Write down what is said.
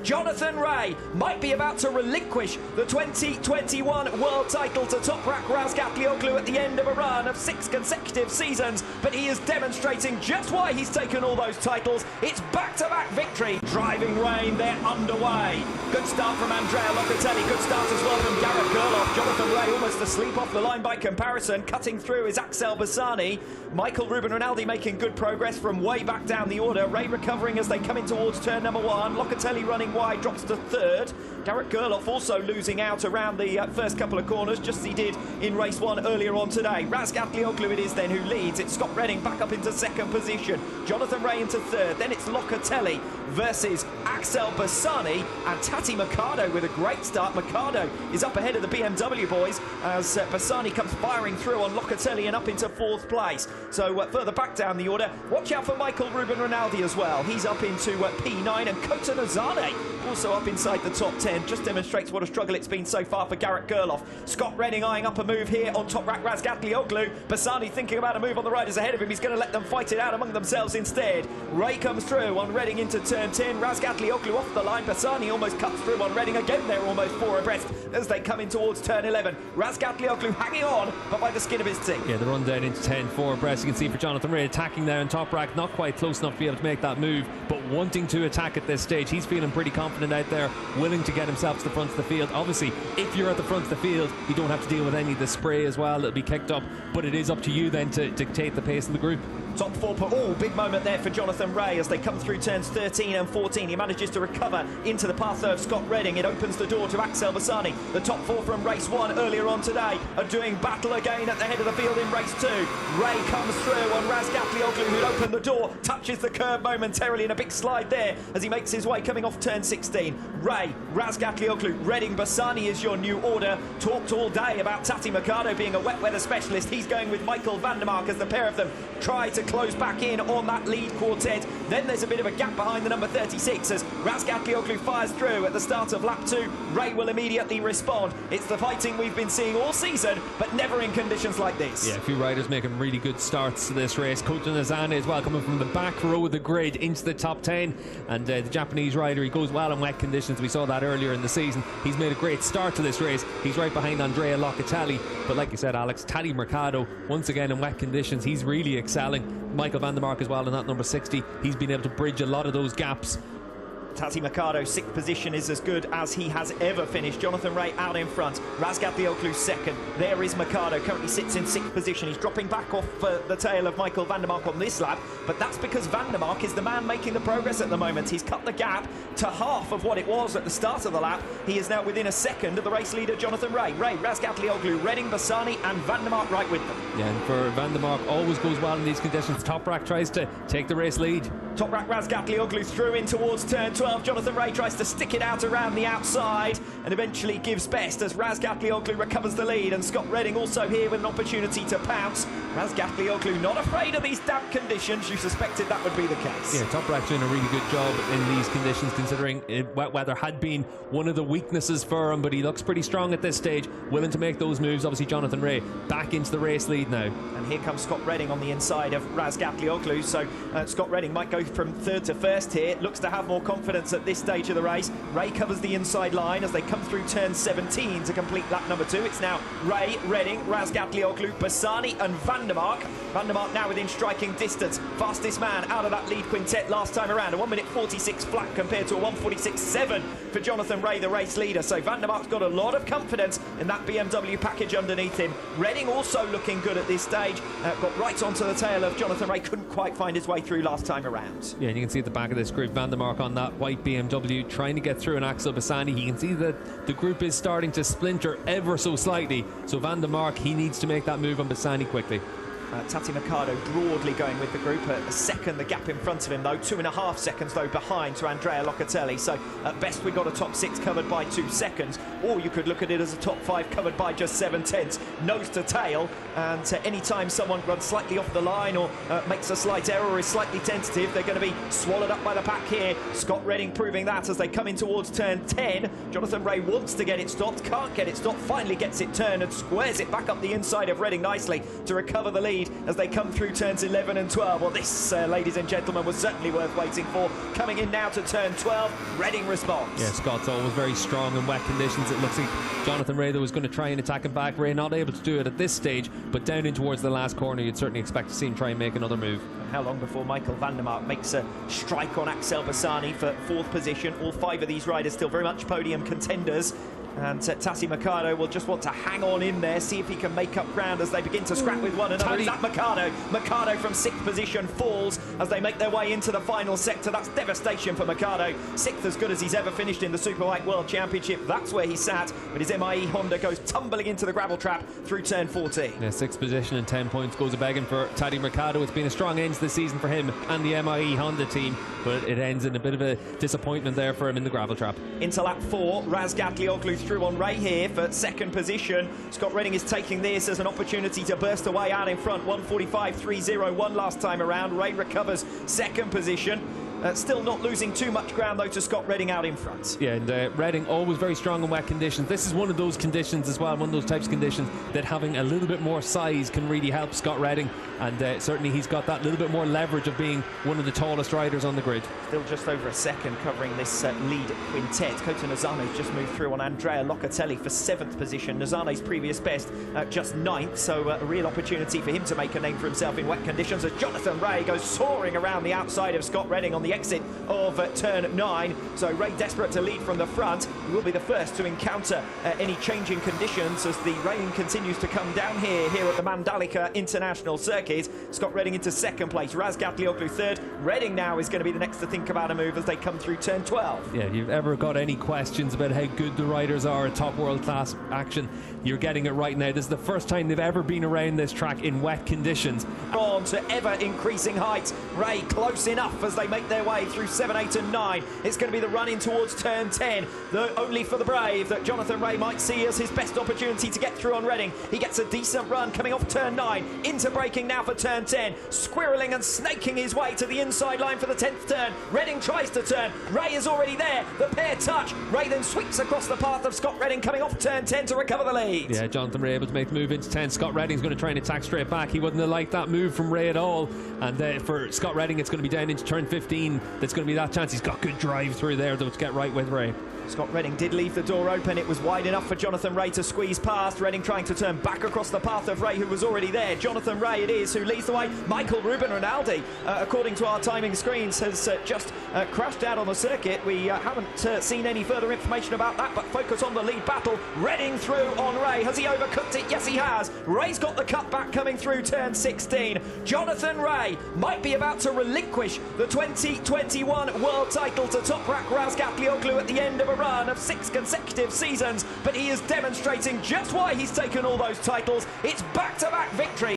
Jonathan Rea might be about to relinquish the 2021 world title to Toprak Razgatlıoğlu at the end of a run of 6 consecutive seasons, but he is demonstrating just why he's taken all those titles. It's back-to-back victory. Driving rain, they're underway. Good start from Andrea Locatelli, good start as well from Garrett Gerloff. Jonathan Rea almost asleep off the line by comparison. Cutting through is Axel Bassani. Michael Ruben Rinaldi making good progress from way back down the order. Rea recovering as they come in towards turn number 1. Locatelli running wide, drops to 3rd. Garrett Gerloff also losing out around the first couple of corners, just as he did in race 1 earlier on today. Razgatlıoğlu it is then who leads. It's Scott Redding back up into 2nd position. Jonathan Rea into 3rd. Then it's Locatelli versus Axel Bassani and Tati Mercado with a great start. Mercado is up ahead of the BMW boys as Bassani comes firing through on Locatelli and up into 4th place. So further back down the order, watch out for Michael Ruben Rinaldi as well. He's up into P9, and Kota Nazane also up inside the top 10. Just demonstrates what a struggle it's been so far for Garrett Gerloff. Scott Redding eyeing up a move here on Toprak Razgatlıoğlu. Bassani thinking about a move on the riders ahead of him. He's going to let them fight it out among themselves instead. Rea comes through on Redding into turn 10. Razgatlıoğlu off the line. Bassani almost cuts through on Redding. Again, they're almost 4 abreast as they come in towards turn 11. Razgatlıoğlu hanging on, but by the skin of his teeth. Yeah, the run down into 10, 4 abreast. You can see for Jonathan Rea attacking there in Toprak. Not quite close enough to be able to make that move, but wanting to attack at this stage. He's feeling pretty confident out there, willing to get himself to the front of the field. Obviously, if you're at the front of the field, you don't have to deal with any of the spray as well. It'll be kicked up, but it is up to you then to dictate the pace of the group. Top 4 per all. Big moment there for Jonathan Rea as they come through turns 13 and 14. He manages to recover into the path of Scott Redding. It opens the door to Axel Bassani. The top 4 from race 1 earlier on today are doing battle again at the head of the field in race 2. Rea comes through on Razgatlıoğlu, who'd opened the door, touches the curb momentarily in a big slide there as he makes his way coming off turn 16. Rea, Razgatlıoğlu, Redding, Bassani is your new order. Talked all day about Tati Mercado being a wet weather specialist. He's going with Michael van der Mark as the pair of them try to close back in on that lead quartet. Then there's a bit of a gap behind the number 36 as Razgatlıoğlu fires through at the start of lap 2. Rea will immediately respond. It's the fighting we've been seeing all season, but never in conditions like this. Yeah, a few riders making really good starts to this race. Kota Nazane as well, coming from the back row of the grid into the top 10. And the Japanese rider, he goes well in wet conditions. We saw that earlier in the season. He's made a great start to this race. He's right behind Andrea Locatelli. But like you said, Alex, Tati Mercado, once again in wet conditions, he's really excelling. Michael van der Mark as well in that number 60. He's been able to bridge a lot of those gaps. Tati Mercado, 6th position is as good as he has ever finished. Jonathan Rea out in front. Razgatlıoğlu 2nd. There is Mercado, currently sits in 6th position. He's dropping back off the tail of Michael van der Mark on this lap, but that's because van der Mark is the man making the progress at the moment. He's cut the gap to half of what it was at the start of the lap. He is now within a second of the race leader, Jonathan Rea. Rea, Razgatlıoğlu, Redding, Bassani and van der Mark right with them. Yeah, and for van der Mark, always goes well in these conditions. Toprak tries to take the race lead. Toprak Razgatlıoğlu through in towards turn 12. Jonathan Rea tries to stick it out around the outside and eventually gives best as Razgatlıoğlu recovers the lead, and Scott Redding also here with an opportunity to pounce. Razgatlıoğlu not afraid of these damp conditions. You suspected that would be the case. Yeah, Toprak's doing a really good job in these conditions, considering wet weather had been one of the weaknesses for him, but he looks pretty strong at this stage, willing to make those moves. Obviously Jonathan Rea back into the race lead now. And here comes Scott Redding on the inside of Razgatlıoğlu, so Scott Redding might go from 3rd to 1st here. Looks to have more confidence at this stage of the race. Rea covers the inside line as they come through turn 17 to complete lap number 2. It's now Rea, Redding, Razgatlıoğlu, Bassani and van der Mark. Van der Mark now within striking distance. Fastest man out of that lead quintet last time around. A 1:46 flat compared to a 1:46.7 for Jonathan Rea, the race leader. So van der Mark's got a lot of confidence in that BMW package underneath him. Redding also looking good at this stage. Got right onto the tail of Jonathan Rea. Couldn't quite find his way through last time around. Yeah, and you can see at the back of this group, van der Mark on that white BMW trying to get through an Axel Bassani. You can see that the group is starting to splinter ever so slightly. So van der Mark, he needs to make that move on Bassani quickly. Tati Mercado broadly going with the group. A second the gap in front of him though, 2.5 seconds though behind to Andrea Locatelli. So at best we got a top 6 covered by 2 seconds, or you could look at it as a top 5 covered by just 7/10, nose to tail. And any time someone runs slightly off the line or makes a slight error or is slightly tentative, they're going to be swallowed up by the pack here. Scott Redding proving that as they come in towards turn 10. Jonathan Rea wants to get it stopped, can't get it stopped, finally gets it turned and squares it back up the inside of Redding nicely to recover the lead. lead as they come through turns 11 and 12. Well, this, ladies and gentlemen, was certainly worth waiting for. Coming in now to turn 12, Redding response. Yeah, Scott's always very strong in wet conditions. It looks like Jonathan Ray was going to try and attack him back. Ray not able to do it at this stage, but down in towards the last corner, you'd certainly expect to see him try and make another move. How long before Michael van der Mark makes a strike on Axel Bassani for 4th position? All 5 of these riders still very much podium contenders. And Tassi Mercado will just want to hang on in there, see if he can make up ground as they begin to scrap with one another. Is that Mercado? Mercado from 6th position falls as they make their way into the final sector. That's devastation for Mercado. 6th as good as he's ever finished in the Superbike World Championship. That's where he sat, but his MIE Honda goes tumbling into the gravel trap through turn 14. Yeah, 6th position and 10 points goes a begging for Tadej Mercado. It's been a strong end to the season for him and the MIE Honda team, but it ends in a bit of a disappointment there for him in the gravel trap. Into lap 4, Razgatlıoğlu through on Ray here for 2nd position. Scott Redding is taking this as an opportunity to burst away out in front. 1:45.301 last time around. Ray recovers 2nd position. Still not losing too much ground though to Scott Redding out in front. Yeah, and Redding always very strong in wet conditions. This is one of those conditions as well, one of those types of conditions that having a little bit more size can really help Scott Redding, and certainly he's got that little bit more leverage of being one of the tallest riders on the grid. Still just over a second covering this lead quintet. Kota Nozane's just moved through on Andrea Locatelli for 7th position. Nozane's previous best just 9th, so a real opportunity for him to make a name for himself in wet conditions as Jonathan Ray goes soaring around the outside of Scott Redding on the exit of turn 9. So Ray desperate to lead from the front. He will be the first to encounter any changing conditions as the rain continues to come down here at the Mandalika International Circuit. Scott Redding into 2nd place, Razgatlıoğlu 3rd. Redding now is going to be the next to think about a move as they come through turn 12. Yeah, if you've ever got any questions about how good the riders are at top world class action, you're getting it right now. This is the first time they've ever been around this track in wet conditions. On to ever increasing heights. Ray close enough as they make their way through 7, 8 and 9. It's going to be the run in towards turn 10. Only for the brave that Jonathan Ray might see as his best opportunity to get through on Redding. He gets a decent run coming off turn 9. Into braking now for turn 10. Squirreling and snaking his way to the inside line for the 10th turn. Redding tries to turn. Ray is already there. The pair touch. Ray then sweeps across the path of Scott Redding coming off turn 10 to recover the lead. Yeah, Jonathan Ray able to make the move into 10. Scott Redding's going to try and attack straight back. He wouldn't have liked that move from Ray at all. And for Scott Redding, it's going to be down into turn 15. That's going to be that chance. He's got good drive through there though to get right with Ray. Scott Redding did leave the door open. It was wide enough for Jonathan Ray to squeeze past. Redding trying to turn back across the path of Ray, who was already there. Jonathan Ray it is who leads the way. Michael Ruben Rinaldi, according to our timing screens, has just crashed out on the circuit. We haven't seen any further information about that, but focus on the lead battle. Redding through on Ray. Has he overcooked it? Yes, he has. Ray's got the cutback coming through turn 16. Jonathan Ray might be about to relinquish the 2021 world title to Toprak Razgatlıoğlu at the end of a run of 6 consecutive seasons, but he is demonstrating just why he's taken all those titles. It's back-to-back victories.